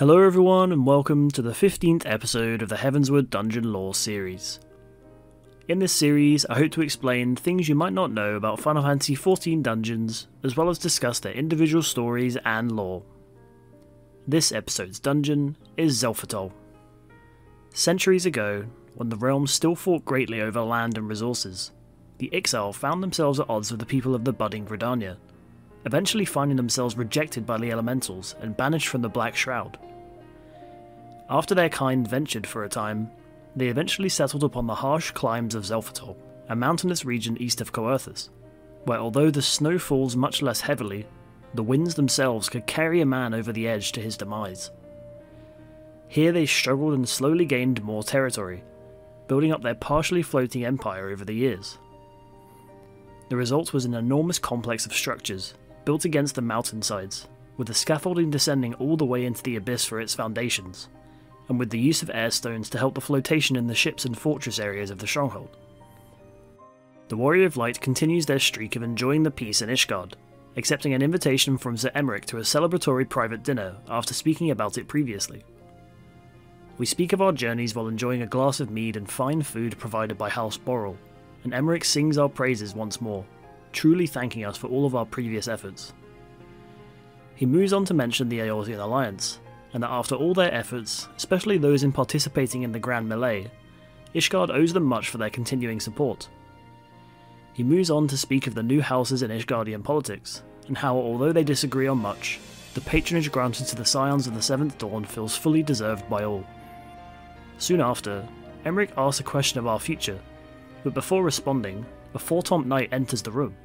Hello everyone and welcome to the 15th episode of the Heavensward Dungeon Lore series. In this series I hope to explain things you might not know about Final Fantasy XIV dungeons, as well as discuss their individual stories and lore. This episode's dungeon is Xelphatol. Centuries ago, when the realm still fought greatly over land and resources, the Ixal found themselves at odds with the people of the budding Gridania, eventually finding themselves rejected by the elementals and banished from the Black Shroud. After their kind ventured for a time, they eventually settled upon the harsh climbs of Xelphatol, a mountainous region east of Coerthas, where although the snow falls much less heavily, the winds themselves could carry a man over the edge to his demise. Here they struggled and slowly gained more territory, building up their partially floating empire over the years. The result was an enormous complex of structures, built against the mountainsides, with the scaffolding descending all the way into the abyss for its foundations, and with the use of air stones to help the flotation in the ships and fortress areas of the stronghold. The Warrior of Light continues their streak of enjoying the peace in Ishgard, accepting an invitation from Sir Aymeric to a celebratory private dinner after speaking about it previously. We speak of our journeys while enjoying a glass of mead and fine food provided by House Borrell, and Aymeric sings our praises once more, truly thanking us for all of our previous efforts. He moves on to mention the Eorzean Alliance, and that after all their efforts, especially those in participating in the Grand Melee, Ishgard owes them much for their continuing support. He moves on to speak of the new houses in Ishgardian politics, and how although they disagree on much, the patronage granted to the Scions of the Seventh Dawn feels fully deserved by all. Soon after, Aymeric asks a question of our future, but before responding, a four-tomed knight enters the room.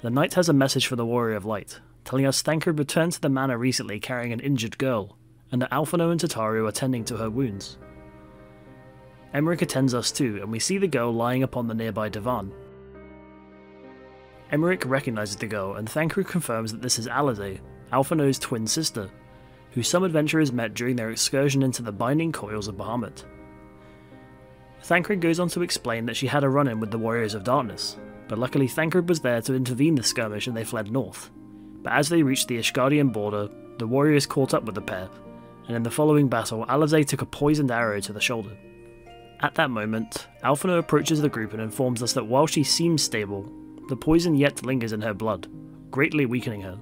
The knight has a message for the Warrior of Light, telling us Thancred returned to the manor recently carrying an injured girl, and that Alphinaud and Tataru are tending to her wounds. Aymeric attends us too, and we see the girl lying upon the nearby divan. Aymeric recognises the girl, and Thancred confirms that this is Alisaie, Alphinaud's twin sister, who some adventurers met during their excursion into the binding coils of Bahamut. Thancred goes on to explain that she had a run-in with the Warriors of Darkness, but luckily Thancred was there to intervene the skirmish and they fled north. But as they reached the Ishgardian border, the warriors caught up with the pair, and in the following battle Alisaie took a poisoned arrow to the shoulder. At that moment, Alphinaud approaches the group and informs us that while she seems stable, the poison yet lingers in her blood, greatly weakening her.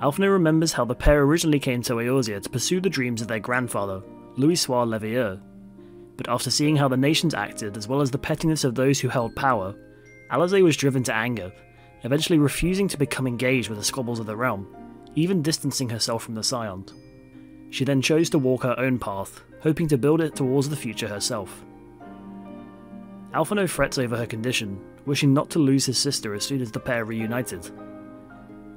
Alphinaud remembers how the pair originally came to Eorzea to pursue the dreams of their grandfather, Louisoix Leveilleur, but after seeing how the nations acted as well as the pettiness of those who held power, Alisaie was driven to anger, eventually refusing to become engaged with the squabbles of the realm, even distancing herself from the Scions. She then chose to walk her own path, hoping to build it towards the future herself. Alphinaud frets over her condition, wishing not to lose his sister as soon as the pair reunited.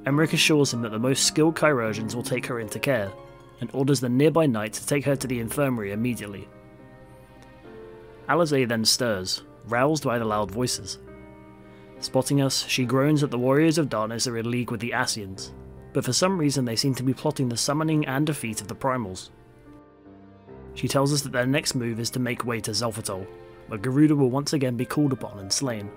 Aymeric assures him that the most skilled chirurgeons will take her into care, and orders the nearby knight to take her to the infirmary immediately. Alisaie then stirs, roused by the loud voices. Spotting us, she groans that the Warriors of Darkness are in league with the Ascians, but for some reason they seem to be plotting the summoning and defeat of the Primals. She tells us that their next move is to make way to Xelphatol, where Garuda will once again be called upon and slain.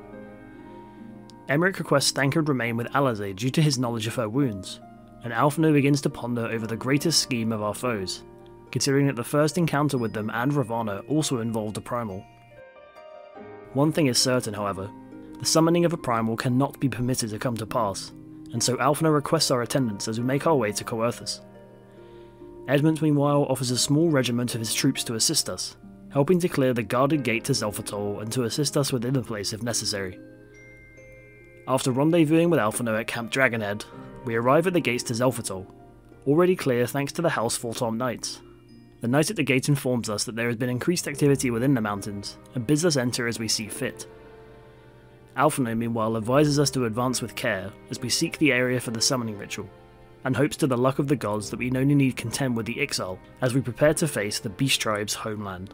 Aymeric requests Thancred remain with Alisaie due to his knowledge of her wounds, and Alphinaud begins to ponder over the greatest scheme of our foes, considering that the first encounter with them and Ravana also involved a Primal. One thing is certain, however: the summoning of a Primal cannot be permitted to come to pass, and so Alphinaud requests our attendance as we make our way to Coerthas. Edmund meanwhile offers a small regiment of his troops to assist us, helping to clear the guarded gate to Xelphatol and to assist us within the place if necessary. After rendezvousing with Alphinaud at Camp Dragonhead, we arrive at the gates to Xelphatol, already clear thanks to the House Four-Tomed Knights. The knight at the gate informs us that there has been increased activity within the mountains, and bids us enter as we see fit. Alphinaud meanwhile advises us to advance with care as we seek the area for the summoning ritual, and hopes to the luck of the gods that we only need contend with the Ixal as we prepare to face the Beast Tribe's homeland.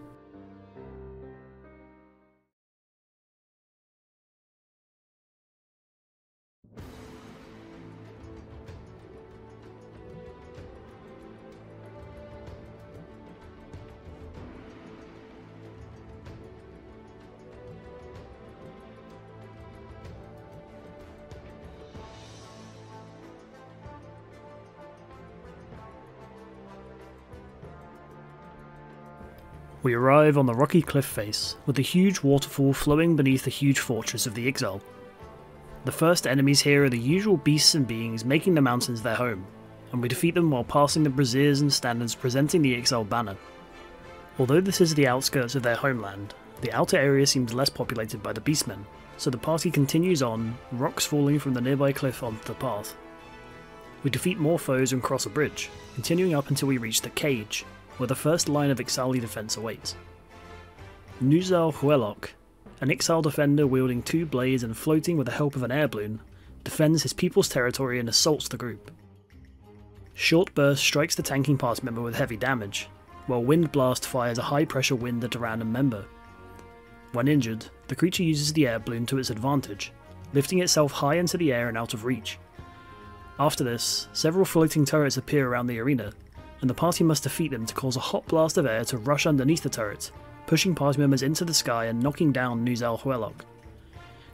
We arrive on the rocky cliff face, with the huge waterfall flowing beneath the huge fortress of the Ixal. The first enemies here are the usual beasts and beings making the mountains their home, and we defeat them while passing the braziers and standards presenting the Ixal banner. Although this is the outskirts of their homeland, the outer area seems less populated by the beastmen, so the party continues on, rocks falling from the nearby cliff onto the path. We defeat more foes and cross a bridge, continuing up until we reach the cage, where the first line of Ixali defense awaits. Nuzal Huelok, an Ixal defender wielding 2 blades and floating with the help of an air balloon, defends his people's territory and assaults the group. Short Burst strikes the tanking party member with heavy damage, while Wind Blast fires a high pressure wind at a random member. When injured, the creature uses the air balloon to its advantage, lifting itself high into the air and out of reach. After this, several floating turrets appear around the arena, and the party must defeat them to cause a hot blast of air to rush underneath the turret, pushing party members into the sky and knocking down Nuzal Huelok.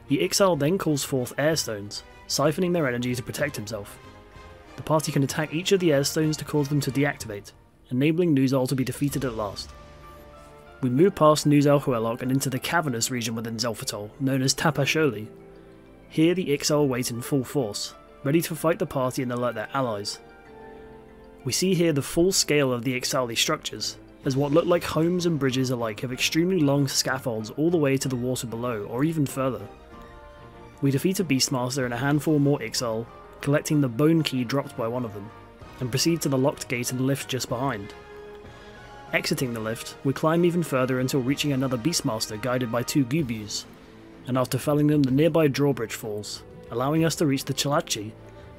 The Ixal then calls forth air stones, siphoning their energy to protect himself. The party can attack each of the air stones to cause them to deactivate, enabling Nuzal to be defeated at last. We move past Nuzal Huelok and into the cavernous region within Xelphatol, known as Tapasholi. Here the Ixal wait in full force, ready to fight the party and alert their allies. We see here the full scale of the Ixali structures, as what look like homes and bridges alike have extremely long scaffolds all the way to the water below, or even further. We defeat a Beastmaster and a handful more Ixal, collecting the bone key dropped by one of them, and proceed to the locked gate and lift just behind. Exiting the lift, we climb even further until reaching another Beastmaster guided by 2 Gubus, and after felling them the nearby drawbridge falls, allowing us to reach the Chilachi,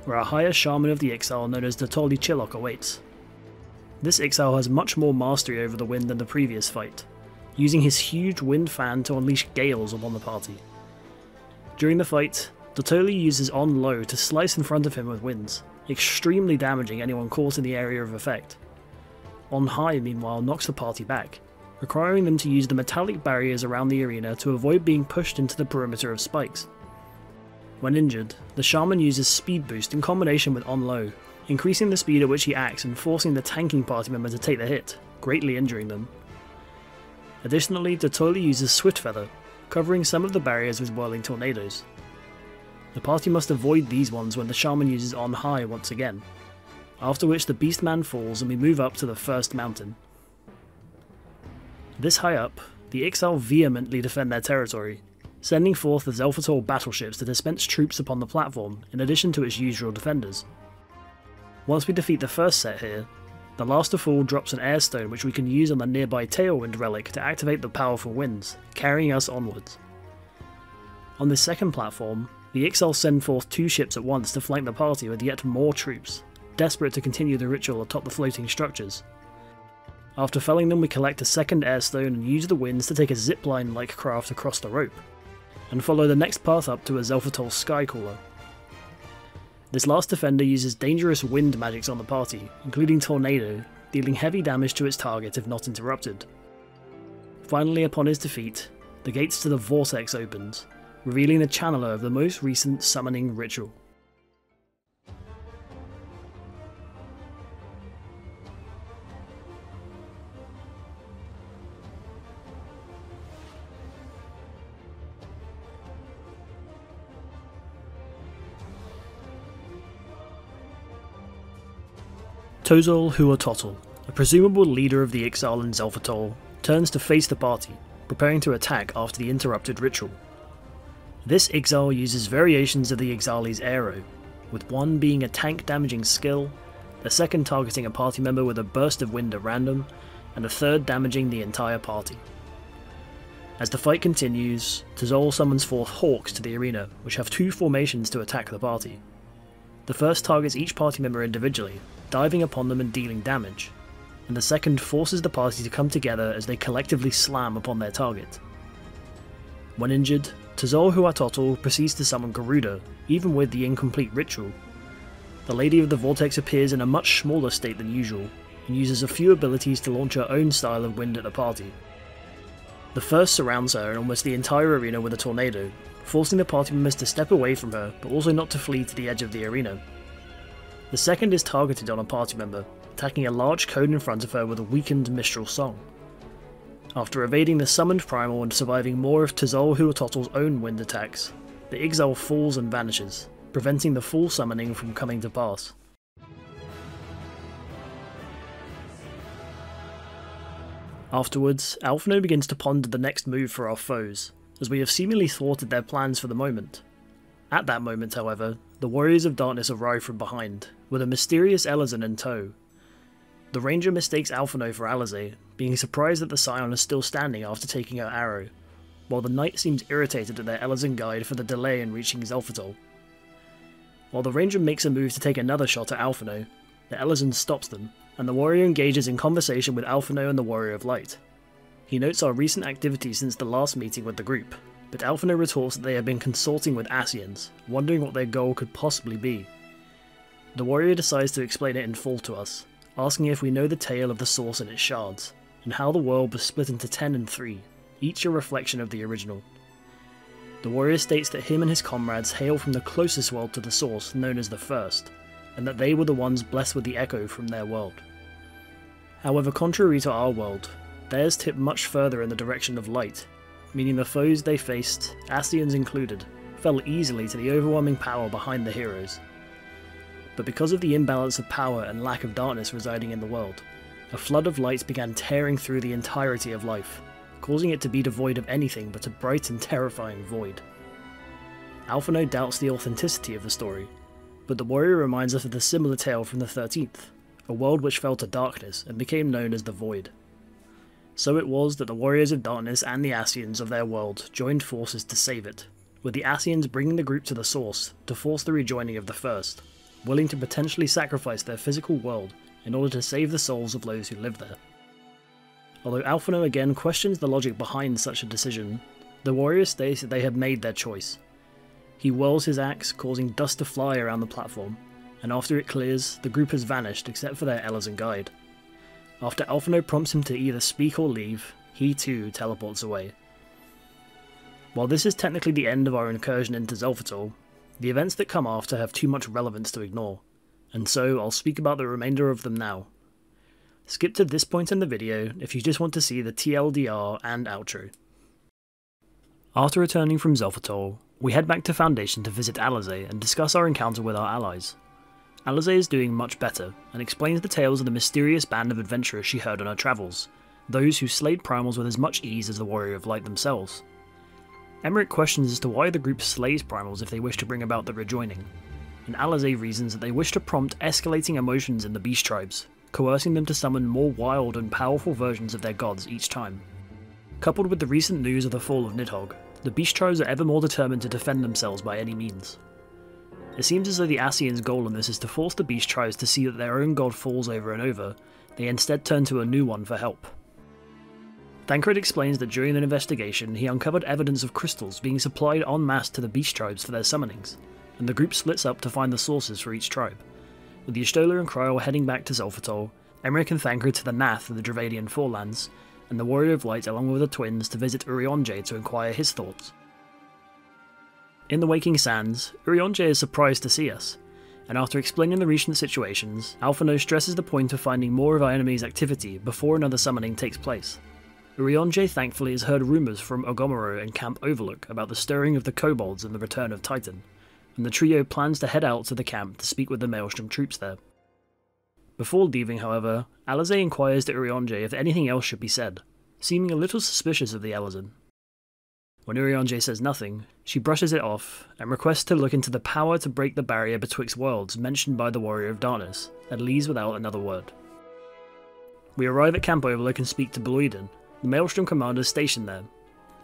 where a higher shaman of the Ixal known as Dotoli Chilok awaits. This Ixal has much more mastery over the wind than the previous fight, using his huge wind fan to unleash gales upon the party. During the fight, Dotoli uses On Low to slice in front of him with winds, extremely damaging anyone caught in the area of effect. On High meanwhile knocks the party back, requiring them to use the metallic barriers around the arena to avoid being pushed into the perimeter of spikes. When injured, the shaman uses Speed Boost in combination with On Low, increasing the speed at which he acts and forcing the tanking party member to take the hit, greatly injuring them. Additionally, Dotoli uses Swift Feather, covering some of the barriers with whirling tornadoes. The party must avoid these ones when the shaman uses On High once again, after which the Beastman falls and we move up to the first mountain. This high up, the Ixal vehemently defend their territory, sending forth the Xelphatol battleships to dispense troops upon the platform in addition to its usual defenders. Once we defeat the first set here, the last of all drops an air stone which we can use on the nearby Tailwind relic to activate the powerful winds, carrying us onwards. On this second platform, the Ixal send forth 2 ships at once to flank the party with yet more troops, desperate to continue the ritual atop the floating structures. After felling them, we collect a second air stone and use the winds to take a zipline-like craft across the rope, and follow the next path up to a Xelphatol Skycaller. This last defender uses dangerous wind magics on the party, including Tornado, dealing heavy damage to its target if not interrupted. Finally, upon his defeat, the gates to the Vortex opens, revealing the channeler of the most recent summoning ritual. Tozol Huatotl, a presumable leader of the Ixal and Xelphatol, turns to face the party, preparing to attack after the interrupted ritual. This Ixal uses variations of the Ixali's arrow, with one being a tank damaging skill, the second targeting a party member with a burst of wind at random, and the third damaging the entire party. As the fight continues, Tozol summons forth Hawks to the arena, which have 2 formations to attack the party. The first targets each party member individually, diving upon them and dealing damage, and the second forces the party to come together as they collectively slam upon their target. When injured, Tozol Huatotl proceeds to summon Garuda, even with the incomplete ritual. The Lady of the Vortex appears in a much smaller state than usual, and uses a few abilities to launch her own style of wind at the party. The first surrounds her and almost the entire arena with a tornado, forcing the party members to step away from her, but also not to flee to the edge of the arena. The second is targeted on a party member, attacking a large cone in front of her with a weakened Mistral Song. After evading the summoned primal and surviving more of Xelphatol's own wind attacks, the Ixal falls and vanishes, preventing the full summoning from coming to pass. Afterwards, Alphinaud begins to ponder the next move for our foes, as we have seemingly thwarted their plans for the moment. At that moment, however, the Warriors of Darkness arrive from behind, with a mysterious Elezen in tow. The Ranger mistakes Alphinaud for Alisaie, being surprised that the Scion is still standing after taking her arrow, while the Knight seems irritated at their Elezen guide for the delay in reaching Xelphatol. While the Ranger makes a move to take another shot at Alphinaud, the Elezen stops them, and the warrior engages in conversation with Alphinaud and the Warrior of Light. He notes our recent activity since the last meeting with the group, but Alphinaud retorts that they have been consulting with Ascians, wondering what their goal could possibly be. The warrior decides to explain it in full to us, asking if we know the tale of the source and its shards, and how the world was split into 10 and 3, each a reflection of the original. The warrior states that him and his comrades hail from the closest world to the source, known as the First, and that they were the ones blessed with the echo from their world. However, contrary to our world, theirs tipped much further in the direction of light, meaning the foes they faced, Ascians included, fell easily to the overwhelming power behind the heroes. But because of the imbalance of power and lack of darkness residing in the world, a flood of light began tearing through the entirety of life, causing it to be devoid of anything but a bright and terrifying void. Alphinaud doubts the authenticity of the story, but the warrior reminds us of the similar tale from the 13th, a world which fell to darkness and became known as the Void. So it was that the Warriors of Darkness and the Ascians of their world joined forces to save it, with the Ascians bringing the group to the source to force the rejoining of the First, willing to potentially sacrifice their physical world in order to save the souls of those who live there. Although Alphinaud again questions the logic behind such a decision, the warrior states that they have made their choice. He whirls his axe, causing dust to fly around the platform, and after it clears, the group has vanished except for their Elezen guide. After Alphinaud prompts him to either speak or leave, he too teleports away. While this is technically the end of our incursion into Xelphatol, the events that come after have too much relevance to ignore, and so I'll speak about the remainder of them now. Skip to this point in the video if you just want to see the TLDR and outro. After returning from Xelphatol, we head back to Foundation to visit Alisaie and discuss our encounter with our allies. Alisaie is doing much better, and explains the tales of the mysterious band of adventurers she heard on her travels, those who slayed primals with as much ease as the Warrior of Light themselves. Aymeric questions as to why the group slays primals if they wish to bring about the rejoining, and Alisaie reasons that they wish to prompt escalating emotions in the beast tribes, coercing them to summon more wild and powerful versions of their gods each time. Coupled with the recent news of the fall of Nidhogg, the beast tribes are ever more determined to defend themselves by any means. It seems as though the Ascians' goal in this is to force the beast tribes to see that their own god falls over and over, they instead turn to a new one for help. Thancred explains that during an investigation he uncovered evidence of crystals being supplied en masse to the beast tribes for their summonings, and the group splits up to find the sources for each tribe, with the Y'shtola and Kryl heading back to Xelphatol, Aymeric and Thancred to the Nath of the Dravadian Forelands, and the Warrior of Light along with the twins to visit Urianger to inquire his thoughts. In the Waking Sands, Urianger is surprised to see us, and after explaining the recent situations, Alphinaud stresses the point of finding more of our enemy's activity before another summoning takes place. Urianger thankfully has heard rumours from Ogomoro and Camp Overlook about the stirring of the kobolds and the return of Titan, and the trio plans to head out to the camp to speak with the Maelstrom troops there. Before leaving, however, Alisaie inquires to Urianger if anything else should be said, seeming a little suspicious of the Elezen. When Urianger says nothing, she brushes it off and requests to look into the power to break the barrier betwixt worlds mentioned by the Warrior of Darkness, and leaves without another word. We arrive at Camp Overlook and speak to Bloiden, the Maelstrom commander stationed there.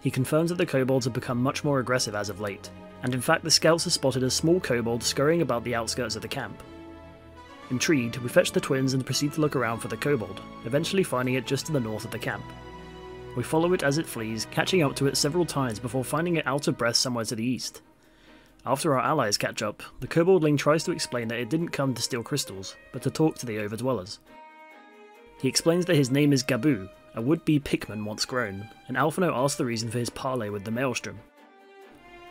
He confirms that the kobolds have become much more aggressive as of late, and in fact the scouts have spotted a small kobold scurrying about the outskirts of the camp. Intrigued, we fetch the twins and proceed to look around for the kobold, eventually finding it just to the north of the camp. We follow it as it flees, catching up to it several times before finding it out of breath somewhere to the east. After our allies catch up, the koboldling tries to explain that it didn't come to steal crystals, but to talk to the overdwellers. He explains that his name is Gabu, a would-be Pikmin once grown, and Alphinaud asks the reason for his parley with the Maelstrom.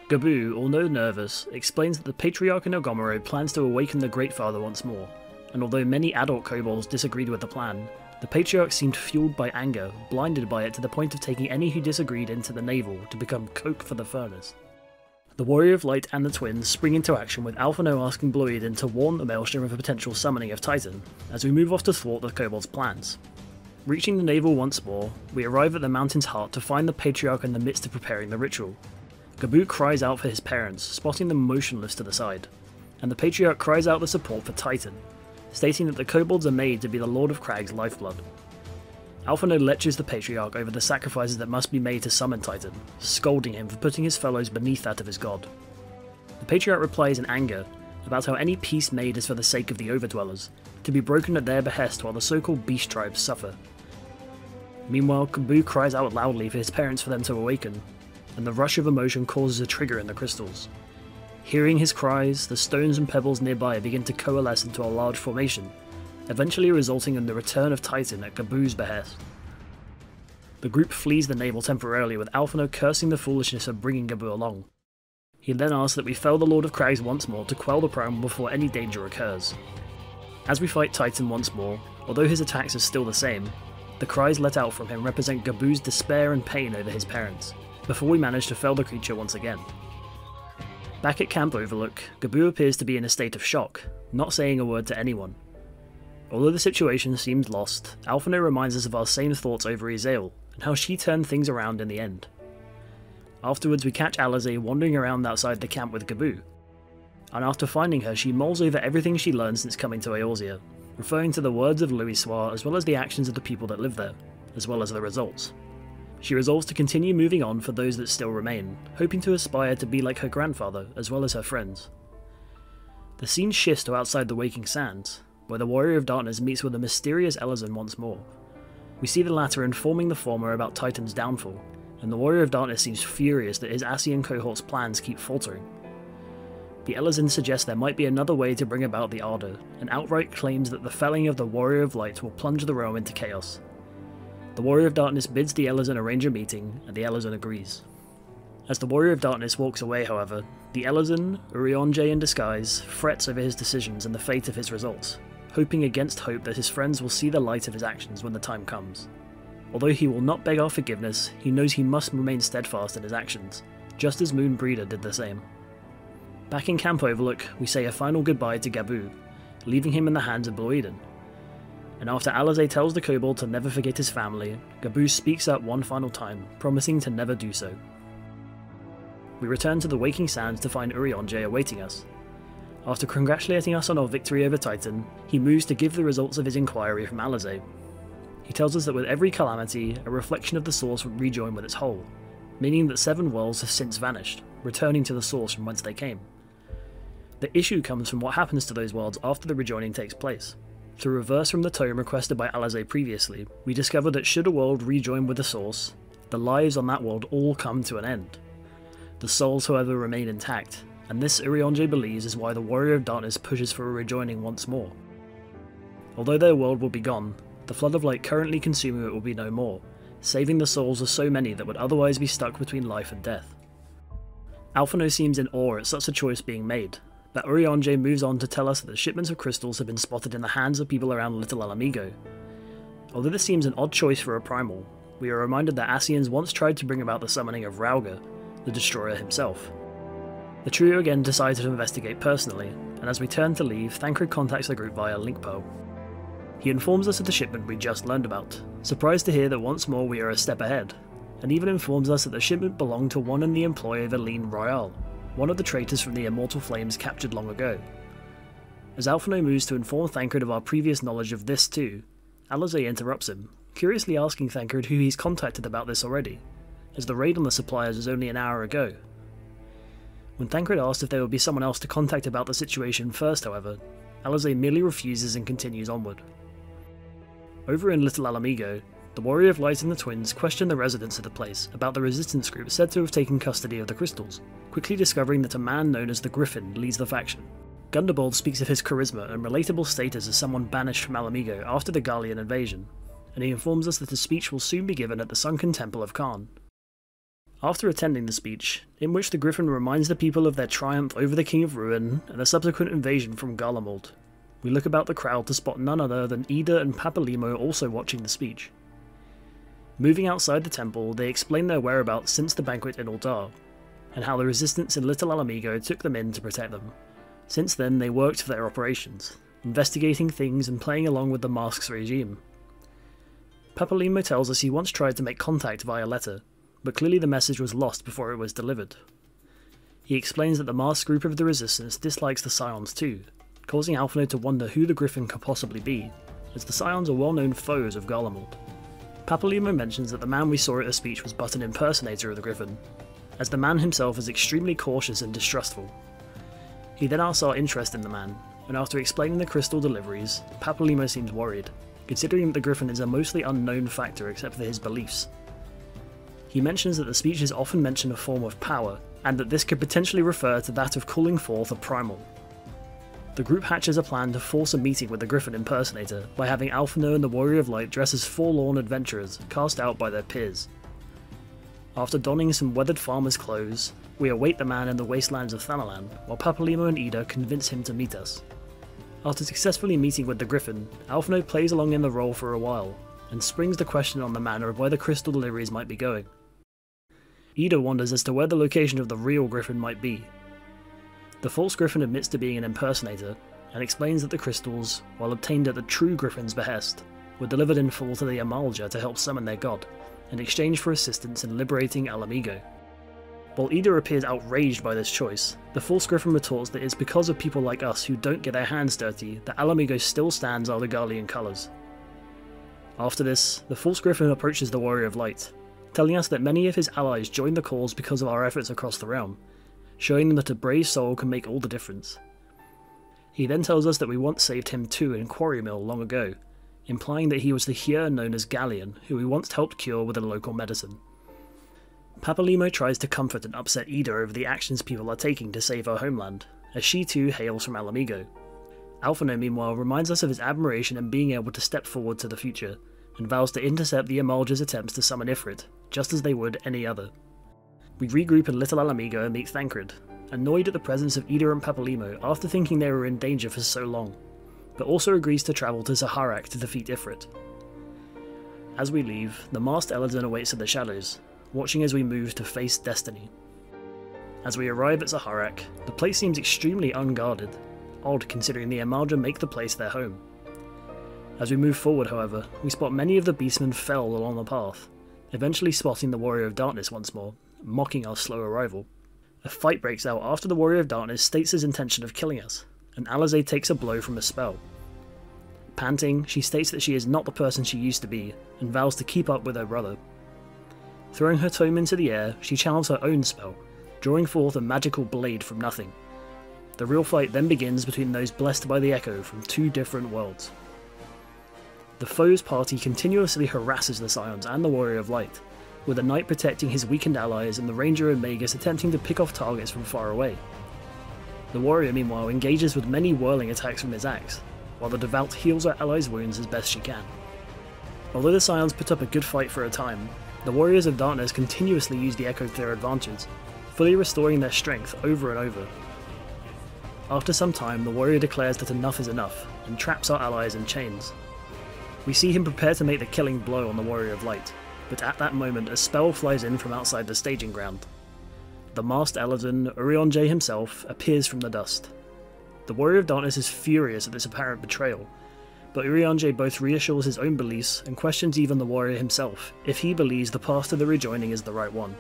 Gabu, although nervous, explains that the Patriarch in Ogomoro plans to awaken the Great Father once more, and although many adult kobolds disagreed with the plan, The Patriarch seemed fueled by anger, blinded by it to the point of taking any who disagreed into the navel to become coke for the furnace. The Warrior of Light and the twins spring into action with Alphino asking Bloiden to warn the Maelstrom of a potential summoning of Titan, as we move off to thwart the kobolds' plans. Reaching the navel once more, we arrive at the mountain's heart to find the Patriarch in the midst of preparing the ritual. Gabu cries out for his parents, spotting them motionless to the side, and the Patriarch cries out the support for Titan, stating that the kobolds are made to be the Lord of Crag's lifeblood. Alphino lectures the Patriarch over the sacrifices that must be made to summon Titan, scolding him for putting his fellows beneath that of his god. The Patriarch replies in anger about how any peace made is for the sake of the Overdwellers, to be broken at their behest while the so-called beast tribes suffer. Meanwhile, Gabu cries out loudly for his parents for them to awaken, and the rush of emotion causes a trigger in the crystals. Hearing his cries, the stones and pebbles nearby begin to coalesce into a large formation, eventually resulting in the return of Titan at Gabu's behest. The group flees the navel temporarily, with Alphino cursing the foolishness of bringing Gabu along. He then asks that we fell the Lord of Crags once more to quell the primal before any danger occurs. As we fight Titan once more, although his attacks are still the same, the cries let out from him represent Gabu's despair and pain over his parents, before we manage to fell the creature once again. Back at Camp Overlook, Gabu appears to be in a state of shock, not saying a word to anyone. Although the situation seems lost, Alphino reminds us of our same thoughts over Isaelle, and how she turned things around in the end. Afterwards we catch Alisaie wandering around outside the camp with Gabu, and after finding her she mulls over everything she learned since coming to Eorzea, referring to the words of Louisoix as well as the actions of the people that live there, as well as the results. She resolves to continue moving on for those that still remain, hoping to aspire to be like her grandfather as well as her friends. The scene shifts to outside the Waking Sands, where the Warrior of Darkness meets with the mysterious Elizan once more. We see the latter informing the former about Titan's downfall, and the Warrior of Darkness seems furious that his Ascian cohort's plans keep faltering. The Elizan suggests there might be another way to bring about the Ardor, and outright claims that the felling of the Warrior of Light will plunge the realm into chaos. The Warrior of Darkness bids the Elizan arrange a meeting, and the Elizan agrees. As the Warrior of Darkness walks away, however, the Elizan, Urianger in disguise, frets over his decisions and the fate of his results, hoping against hope that his friends will see the light of his actions when the time comes. Although he will not beg our forgiveness, he knows he must remain steadfast in his actions, just as Moonbreeder did the same. Back in Camp Overlook, we say a final goodbye to Gabu, leaving him in the hands of Bloiden. And after Alisaie tells the kobold to never forget his family, Gabu speaks up one final time, promising to never do so. We return to the Waking Sands to find Urianger awaiting us. After congratulating us on our victory over Titan, he moves to give the results of his inquiry from Alisaie. He tells us that with every calamity, a reflection of the source would rejoin with its whole, meaning that 7 worlds have since vanished, returning to the source from whence they came. The issue comes from what happens to those worlds after the rejoining takes place. Through a verse from the tome requested by Alisaie previously, we discover that should a world rejoin with the source, the lives on that world all come to an end. The souls, however, remain intact, and this Urianger believes is why the Warrior of Darkness pushes for a rejoining once more. Although their world will be gone, the Flood of Light currently consuming it will be no more, saving the souls of so many that would otherwise be stuck between life and death. Alphino seems in awe at such a choice being made, but Urianger moves on to tell us that the shipments of crystals have been spotted in the hands of people around Little Alamigo. Although this seems an odd choice for a primal, we are reminded that Ascians once tried to bring about the summoning of Rauga, the Destroyer himself. The trio again decides to investigate personally, and as we turn to leave, Thancred contacts the group via Linkpearl. He informs us of the shipment we just learned about, surprised to hear that once more we are a step ahead, and even informs us that the shipment belonged to one in the employ of Eline Royale, one of the traitors from the Immortal Flames captured long ago. As Alphino moves to inform Thancred of our previous knowledge of this too, Alisaie interrupts him, curiously asking Thancred who he's contacted about this already, as the raid on the suppliers was only an hour ago. When Thancred asks if there would be someone else to contact about the situation first, however, Alisaie merely refuses and continues onward. Over in Little Alamigo, the Warrior of Light and the twins question the residents of the place about the resistance group said to have taken custody of the crystals, quickly discovering that a man known as the Griffin leads the faction. Gundobald speaks of his charisma and relatable status as someone banished from Alamigo after the Garlean invasion, and he informs us that a speech will soon be given at the Sunken Temple of Kharn. After attending the speech, in which the Griffin reminds the people of their triumph over the King of Ruin and the subsequent invasion from Garlemald, We look about the crowd to spot none other than Ida and Papalymo also watching the speech. Moving outside the temple, they explain their whereabouts since the banquet in Altar, and how the resistance in Little Alamigo took them in to protect them. Since then, they worked for their operations, investigating things and playing along with the Mask's regime. Papalymo tells us he once tried to make contact via letter, but clearly the message was lost before it was delivered. He explains that the masked group of the Resistance dislikes the Scions too, causing Alphinaud to wonder who the Griffin could possibly be, as the Scions are well-known foes of Garlemald. Papalymo mentions that the man we saw at the speech was but an impersonator of the Griffin, as the man himself is extremely cautious and distrustful. He then asks our interest in the man, and after explaining the crystal deliveries, Papalymo seems worried, considering that the Griffin is a mostly unknown factor except for his beliefs. He mentions that the speeches often mention a form of power, and that this could potentially refer to that of calling forth a primal. The group hatches a plan to force a meeting with the Griffin impersonator by having Alphinaud and the Warrior of Light dress as forlorn adventurers cast out by their peers. After donning some weathered farmer's clothes, we await the man in the wastelands of Thanalan, while Papalymo and Ida convince him to meet us. After successfully meeting with the Griffin, Alphinaud plays along in the role for a while, and springs the question on the manner of where the crystal deliveries might be going. Ida wonders as to where the location of the real Griffin might be. The false Griffin admits to being an impersonator, and explains that the crystals, while obtained at the true Griffin's behest, were delivered in full to the Amalja to help summon their god, in exchange for assistance in liberating Alamigo. While Ida appears outraged by this choice, the false Griffin retorts that it's because of people like us who don't get their hands dirty that Alamigo still stands under Garlean colours. After this, the false Griffin approaches the Warrior of Light, telling us that many of his allies joined the cause because of our efforts across the realm, showing them that a brave soul can make all the difference. He then tells us that we once saved him too in Quarry Mill long ago, implying that he was the Heer known as Galleon, who we once helped cure with a local medicine. Papalymo tries to comfort and upset Ida over the actions people are taking to save her homeland, as she too hails from Alamigo. Alphinaud meanwhile reminds us of his admiration and being able to step forward to the future, and vows to intercept the Amalja's attempts to summon Ifrit, just as they would any other. We regroup in Little Alamigo and meet Thancred, annoyed at the presence of Ida and Papalymo after thinking they were in danger for so long, but also agrees to travel to Zaharak to defeat Ifrit. As we leave, the masked Eladon awaits in the shadows, watching as we move to face destiny. As we arrive at Zaharak, the place seems extremely unguarded, odd considering the Amalja make the place their home. As we move forward, however, we spot many of the beastmen felled along the path, eventually spotting the Warrior of Darkness once more, mocking our slow arrival. A fight breaks out after the Warrior of Darkness states his intention of killing us, and Alisaie takes a blow from a spell. Panting, she states that she is not the person she used to be, and vows to keep up with her brother. Throwing her tome into the air, she channels her own spell, drawing forth a magical blade from nothing. The real fight then begins between those blessed by the echo from two different worlds. The foe's party continuously harasses the Scions and the Warrior of Light, with the Knight protecting his weakened allies and the Ranger and Magus attempting to pick off targets from far away. The Warrior meanwhile engages with many whirling attacks from his axe, while the Devout heals her allies' wounds as best she can. Although the Scions put up a good fight for a time, the Warriors of Darkness continuously use the echo to their advantage, fully restoring their strength over and over. After some time, the Warrior declares that enough is enough, and traps our allies in chains. We see him prepare to make the killing blow on the Warrior of Light, but at that moment a spell flies in from outside the staging ground. The masked Eladon, Urianger himself, appears from the dust. The Warrior of Darkness is furious at this apparent betrayal, but Urianger both reassures his own beliefs and questions even the Warrior himself if he believes the path to the rejoining is the right one.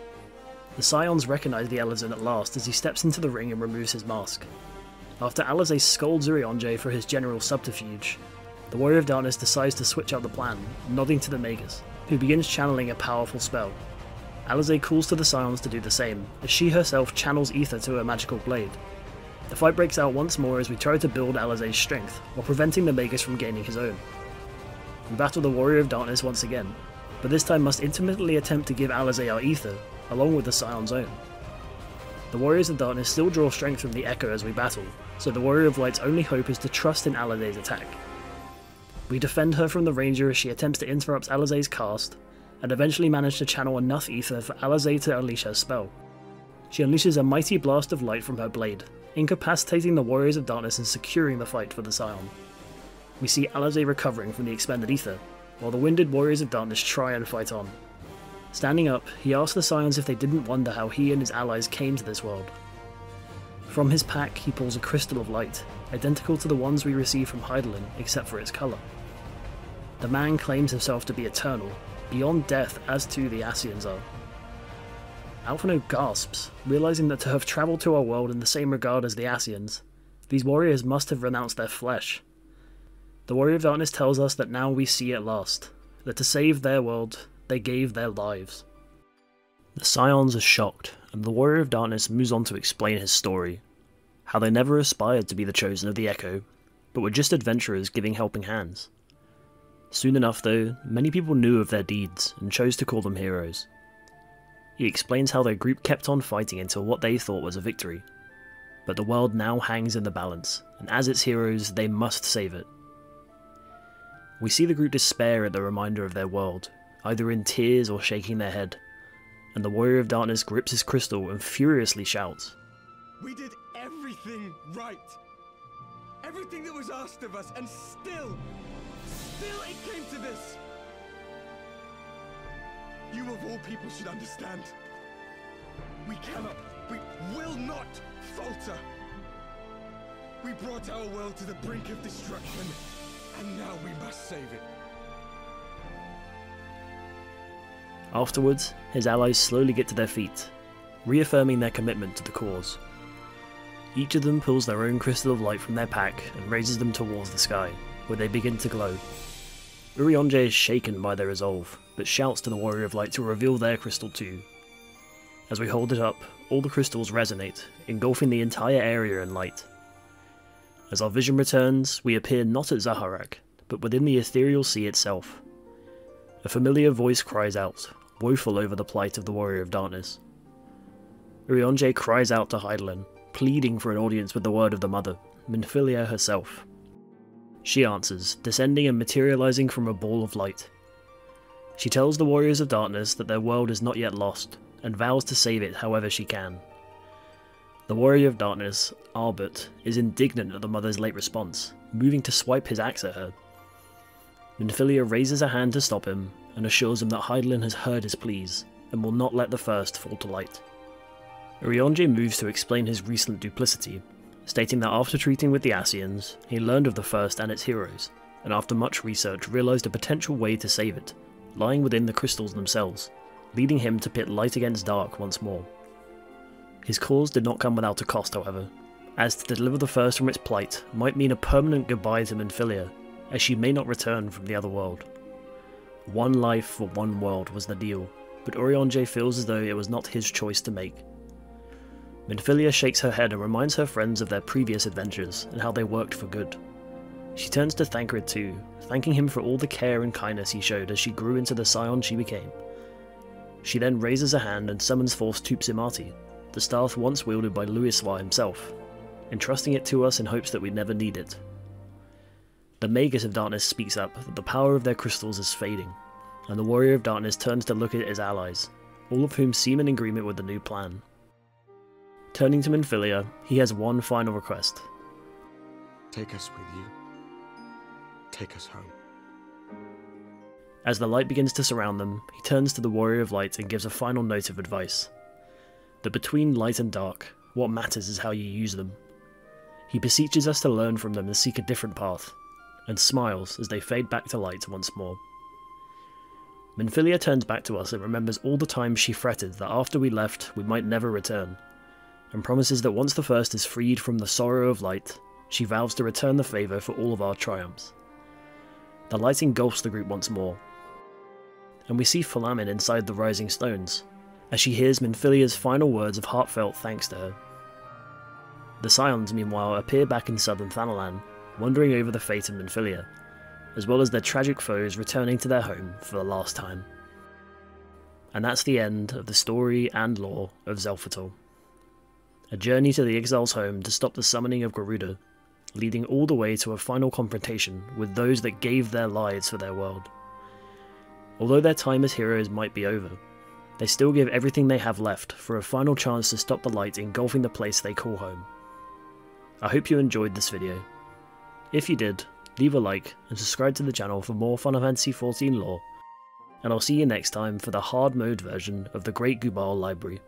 The Scions recognise the Eladon at last as he steps into the ring and removes his mask. After Alisaie scolds Urianger for his general subterfuge, the Warrior of Darkness decides to switch up the plan, nodding to the Magus, who begins channeling a powerful spell. Alisaie calls to the Scions to do the same, as she herself channels ether to her magical blade. The fight breaks out once more as we try to build Alisaie's strength, while preventing the Magus from gaining his own. We battle the Warrior of Darkness once again, but this time must intermittently attempt to give Alisaie our ether, along with the Scions' own. The Warriors of Darkness still draw strength from the echo as we battle, so the Warrior of Light's only hope is to trust in Alisaie's attack. We defend her from the Ranger as she attempts to interrupt Alisaie's cast, and eventually manage to channel enough ether for Alisaie to unleash her spell. She unleashes a mighty blast of light from her blade, incapacitating the Warriors of Darkness and securing the fight for the Scion. we see Alisaie recovering from the expended ether, while the Winded Warriors of Darkness try and fight on. Standing up, he asks the Scions if they didn't wonder how he and his allies came to this world. From his pack, he pulls a crystal of light, identical to the ones we receive from Hydaelyn except for its colour. The man claims himself to be eternal, beyond death as too the Ascians are. Alphinaud gasps, realising that to have travelled to our world in the same regard as the Ascians, these warriors must have renounced their flesh. The Warrior of Darkness tells us that now we see at last, that to save their world, they gave their lives. The Scions are shocked, and the Warrior of Darkness moves on to explain his story, how they never aspired to be the chosen of the Echo, but were just adventurers giving helping hands. Soon enough though, many people knew of their deeds and chose to call them heroes. He explains how their group kept on fighting until what they thought was a victory, but the world now hangs in the balance, and as its heroes they must save it. We see the group despair at the reminder of their world, either in tears or shaking their head, and the Warrior of Darkness grips his crystal and furiously shouts, "We did everything right! Everything that was asked of us, and still it came to this! You of all people should understand. We will not falter! We brought our world to the brink of destruction, and now we must save it." Afterwards, his allies slowly get to their feet, reaffirming their commitment to the cause. Each of them pulls their own crystal of light from their pack and raises them towards the sky, where they begin to glow. Urianger is shaken by their resolve, but shouts to the Warrior of Light to reveal their crystal too. As we hold it up, all the crystals resonate, engulfing the entire area in light. As our vision returns, we appear not at Zaharak, but within the ethereal sea itself. A familiar voice cries out, woeful over the plight of the Warrior of Darkness. Urianger cries out to Hydaelyn, pleading for an audience with the word of the Mother, Minfilia herself. She answers, descending and materializing from a ball of light. She tells the Warriors of Darkness that their world is not yet lost, and vows to save it however she can. The Warrior of Darkness, Arbut, is indignant at the Mother's late response, moving to swipe his axe at her. Minfilia raises a hand to stop him, and assures him that Hydaelyn has heard his pleas, and will not let the first fall to light. Urianger moves to explain his recent duplicity, stating that after treating with the Ascians, he learned of the first and its heroes, and after much research realised a potential way to save it, lying within the crystals themselves, leading him to pit light against dark once more. His cause did not come without a cost, however, as to deliver the first from its plight might mean a permanent goodbye to Minfilia, as she may not return from the other world. One life for one world was the deal, but Urianger feels as though it was not his choice to make. Minfilia shakes her head and reminds her friends of their previous adventures and how they worked for good. She turns to Thancred too, thanking him for all the care and kindness he showed as she grew into the scion she became. She then raises a hand and summons forth Tupsimati, the staff once wielded by Louiswa himself, entrusting it to us in hopes that we'd never need it. The Magus of Darkness speaks up that the power of their crystals is fading, and the Warrior of Darkness turns to look at his allies, all of whom seem in agreement with the new plan. Turning to Minfilia, he has one final request. "Take us with you. Take us home." As the light begins to surround them, he turns to the Warrior of Light and gives a final note of advice. That between light and dark, what matters is how you use them. He beseeches us to learn from them and seek a different path, and smiles as they fade back to light once more. Minfilia turns back to us and remembers all the times she fretted that after we left we might never return, and promises that once the first is freed from the sorrow of light, she vows to return the favour for all of our triumphs. The light engulfs the group once more, and we see Falamin inside the rising stones, as she hears Minfilia's final words of heartfelt thanks to her. The Scions, meanwhile, appear back in southern Thanalan, wondering over the fate of Minfilia, as well as their tragic foes returning to their home for the last time. And that's the end of the story and lore of Xelphatol. A journey to the exile's home to stop the summoning of Garuda, leading all the way to a final confrontation with those that gave their lives for their world. Although their time as heroes might be over, they still give everything they have left for a final chance to stop the light engulfing the place they call home. I hope you enjoyed this video. If you did, leave a like and subscribe to the channel for more Final Fantasy XIV lore, and I'll see you next time for the hard mode version of the Great Gubal Library.